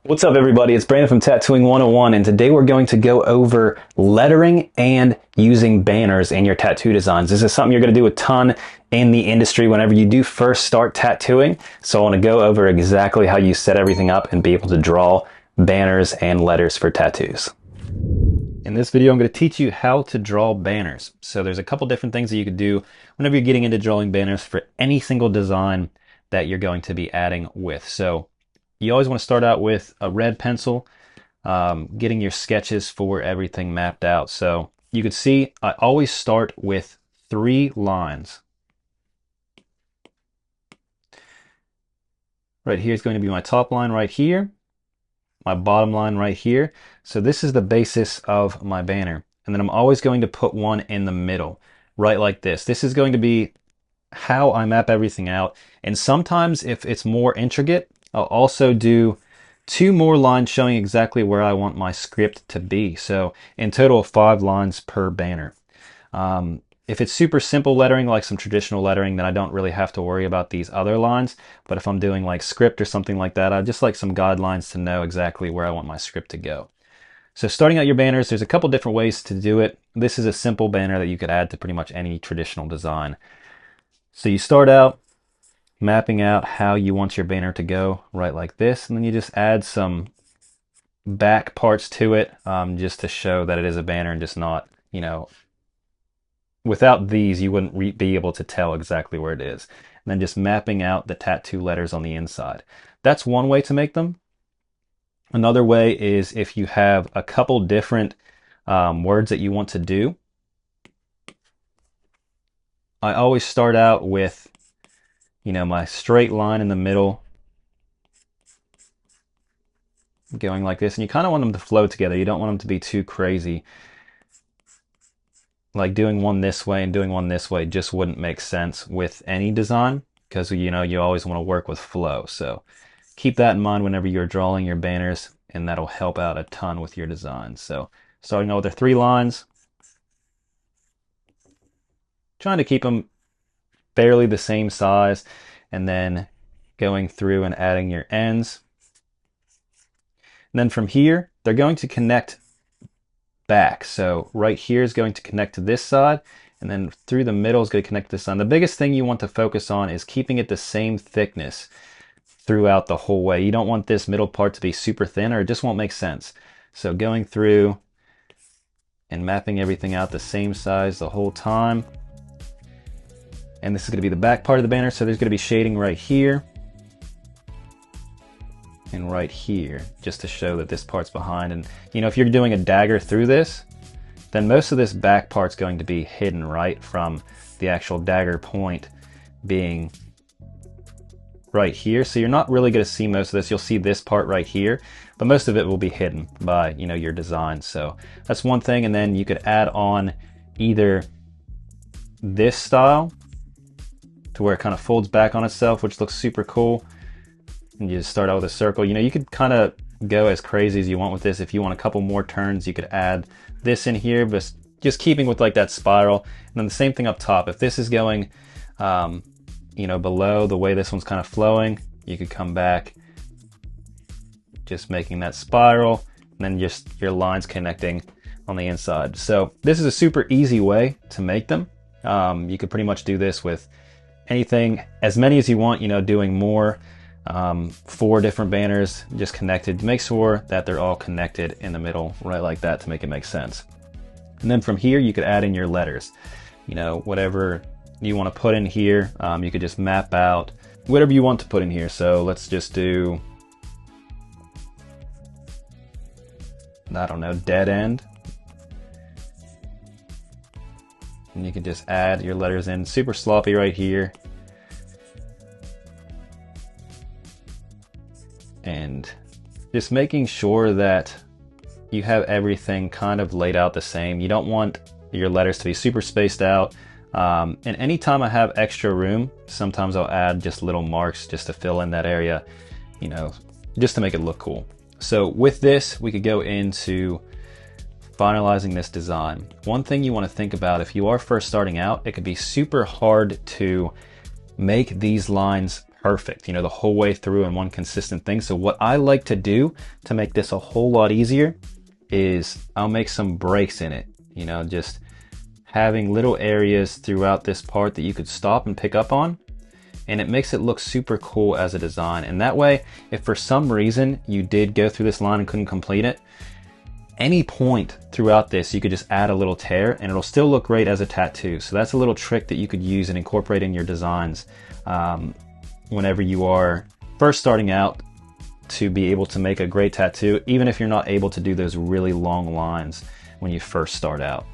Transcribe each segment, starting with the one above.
What's up, everybody? It's Brandon from Tattooing 101, and today we're going to go over lettering and using banners in your tattoo designs. This is something you're going to do a ton in the industry whenever you do first start tattooing. So I want to go over exactly how you set everything up and be able to draw banners and letters for tattoos. In this video, I'm going to teach you how to draw banners. So there's a couple different things that you could do whenever you're getting into drawing banners for any single design that you're going to be adding with. So you always want to start out with a red pencil, getting your sketches for everything mapped out. So you can see I always start with 3 lines. Right here is going to be my top line right here, my bottom line right here. So this is the basis of my banner. And then I'm always going to put one in the middle, right like this. This is going to be how I map everything out. And sometimes if it's more intricate, I'll also do 2 more lines showing exactly where I want my script to be. So in total, 5 lines per banner. If it's super simple lettering, like some traditional lettering, then I don't really have to worry about these other lines. But if I'm doing like script or something like that, I just like some guidelines to know exactly where I want my script to go. So starting out your banners, there's a couple different ways to do it. This is a simple banner that you could add to pretty much any traditional design. So you start out mapping out how you want your banner to go, right like this, and then you just add some back parts to it, just to show that it is a banner and just not, without these you wouldn't be able to tell exactly where it is. And then just mapping out the tattoo letters on the inside. That's one way to make them. Another way is if you have a couple different words that you want to do. I always start out with my straight line in the middle, going like this, and you kind of want them to flow together. You don't want them to be too crazy. Like doing one this way and doing one this way just wouldn't make sense with any design, because you always want to work with flow. So keep that in mind whenever you're drawing your banners, and that'll help out a ton with your design. So starting out with the 3 lines, trying to keep them fairly the same size, and then going through and adding your ends. And then from here, they're going to connect back. So right here is going to connect to this side, and then through the middle is going to connect to this side. The biggest thing you want to focus on is keeping it the same thickness throughout the whole way. You don't want this middle part to be super thin, or it just won't make sense. So going through and mapping everything out the same size the whole time. And this is going to be the back part of the banner, so there's going to be shading right here and right here, just to show that this part's behind. And if you're doing a dagger through this, then most of this back part's going to be hidden, right, from the actual dagger point being right here. So you're not really going to see most of this. You'll see this part right here, but most of it will be hidden by your design. So that's one thing. And then you could add on either this style to where it kind of folds back on itself, which looks super cool. And you just start out with a circle. You could kind of go as crazy as you want with this. If you want a couple more turns, you could add this in here, but just keeping with like that spiral. And then the same thing up top. If this is going, below the way this one's kind of flowing, you could come back, just making that spiral, and then just your lines connecting on the inside. So this is a super easy way to make them. You could pretty much do this with anything, as many as you want, doing more, 4 different banners just connected. Make sure that they're all connected in the middle, right like that, to make it make sense. And then from here, you could add in your letters. Whatever you want to put in here, you could just map out whatever you want to put in here. So let's just do, I don't know, dead end. And you can just add your letters in, super sloppy right here. And just making sure that you have everything kind of laid out the same. You don't want your letters to be super spaced out. And anytime I have extra room, sometimes I'll add just little marks just to fill in that area, just to make it look cool. So with this, we could go into finalizing this design. One thing you want to think about, if you are first starting out, it could be super hard to make these lines perfect, you know, the whole way through in one consistent thing. So what I like to do to make this a whole lot easier is I'll make some breaks in it, you know, just having little areas throughout this part that you could stop and pick up on, and it makes it look super cool as a design. And that way, if for some reason you did go through this line and couldn't complete it, any point throughout this you could just add a little tear and it'll still look great as a tattoo. So that's a little trick that you could use and incorporate in your designs whenever you are first starting out, to be able to make a great tattoo, even if you're not able to do those really long lines when you first start out.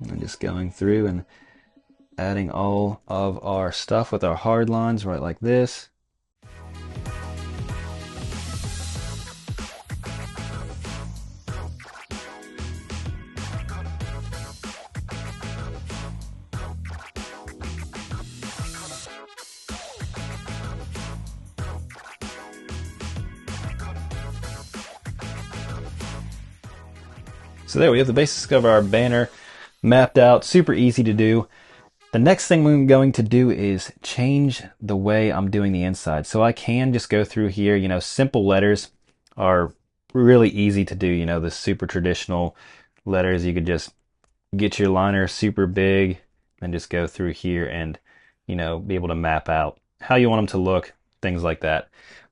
And just going through and adding all of our stuff with our hard lines right like this. So there we have the basics of our banner mapped out, super easy to do. The next thing I'm going to do is change the way I'm doing the inside. So I can just go through here, you know, simple letters are really easy to do, you know, the super traditional letters. You could just get your liner super big and just go through here and, you know, be able to map out how you want them to look, things like that.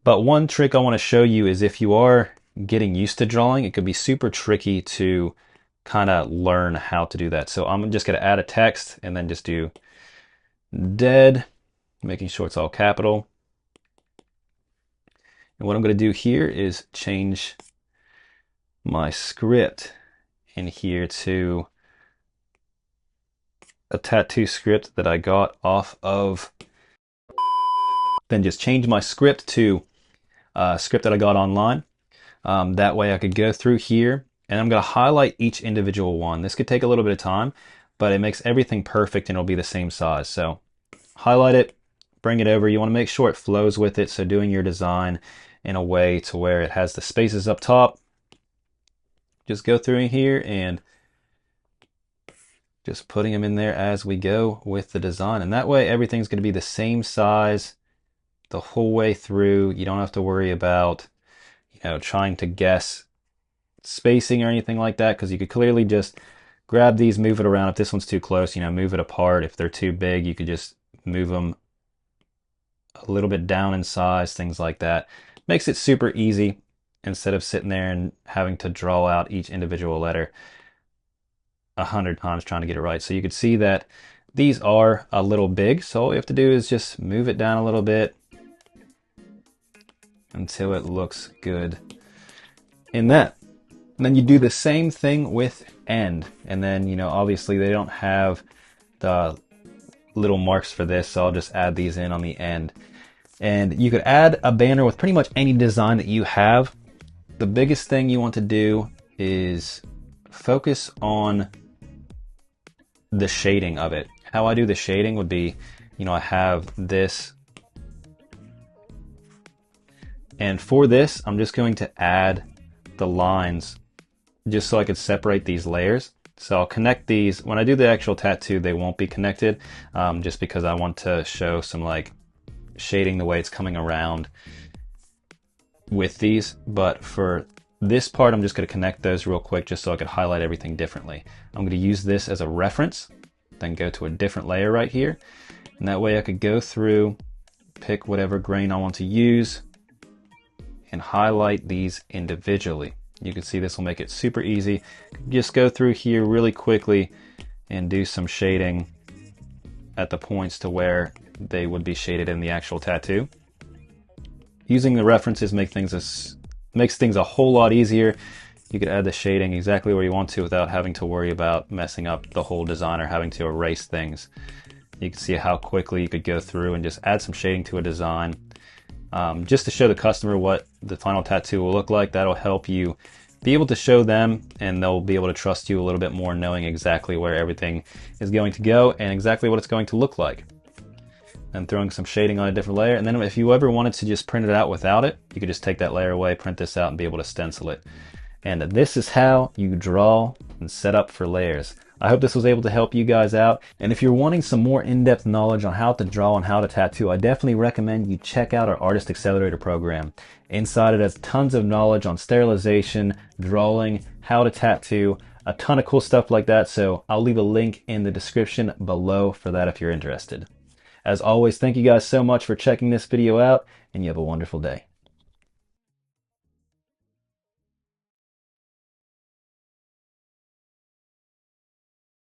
But one trick I want to show you is, if you are getting used to drawing, it could be super tricky to kind of learn how to do that. So I'm just going to add a text and then just do dead, making sure it's all capital. And what I'm going to do here is change my script in here to a tattoo script that I got off of, then just change my script to a script that I got online. That way I could go through here and I'm going to highlight each individual one. This could take a little bit of time, but it makes everything perfect and it'll be the same size. So highlight it, bring it over. You want to make sure it flows with it. So doing your design in a way to where it has the spaces up top. Just go through in here and just putting them in there as we go with the design. And that way everything's going to be the same size the whole way through. You don't have to worry about, you know, trying to guess spacing or anything like that, because you could clearly just grab these, move it around. If this one's too close, you know, move it apart. If they're too big, you could just move them a little bit down in size, things like that. Makes it super easy instead of sitting there and having to draw out each individual letter 100 times trying to get it right. So you could see that these are a little big, so all you have to do is just move it down a little bit until it looks good in that. And then you do the same thing with end. And then, you know, obviously they don't have the little marks for this, so I'll just add these in on the end. And you could add a banner with pretty much any design that you have. The biggest thing you want to do is focus on the shading of it. How I do the shading would be, you know, I have this, and for this I'm just going to add the lines just so I could separate these layers. So I'll connect these. When I do the actual tattoo, they won't be connected, just because I want to show some like shading the way it's coming around with these. But for this part, I'm just going to connect those real quick just so I could highlight everything differently. I'm going to use this as a reference, then go to a different layer right here. And that way I could go through, pick whatever grain I want to use, and highlight these individually. You can see this will make it super easy. Just go through here really quickly and do some shading at the points to where they would be shaded in the actual tattoo. Using the references makes things a whole lot easier. You could add the shading exactly where you want to without having to worry about messing up the whole design or having to erase things. You can see how quickly you could go through and just add some shading to a design. Just to show the customer what the final tattoo will look like. That'll help you be able to show them, and they'll be able to trust you a little bit more, knowing exactly where everything is going to go and exactly what it's going to look like. And throwing some shading on a different layer. And then if you ever wanted to just print it out without it, you could just take that layer away, print this out, and be able to stencil it. And this is how you draw and set up for layers. I hope this was able to help you guys out. And if you're wanting some more in-depth knowledge on how to draw and how to tattoo, I definitely recommend you check out our Artist Accelerator program. Inside it has tons of knowledge on sterilization, drawing, how to tattoo, a ton of cool stuff like that. So I'll leave a link in the description below for that if you're interested. As always, thank you guys so much for checking this video out, and you have a wonderful day.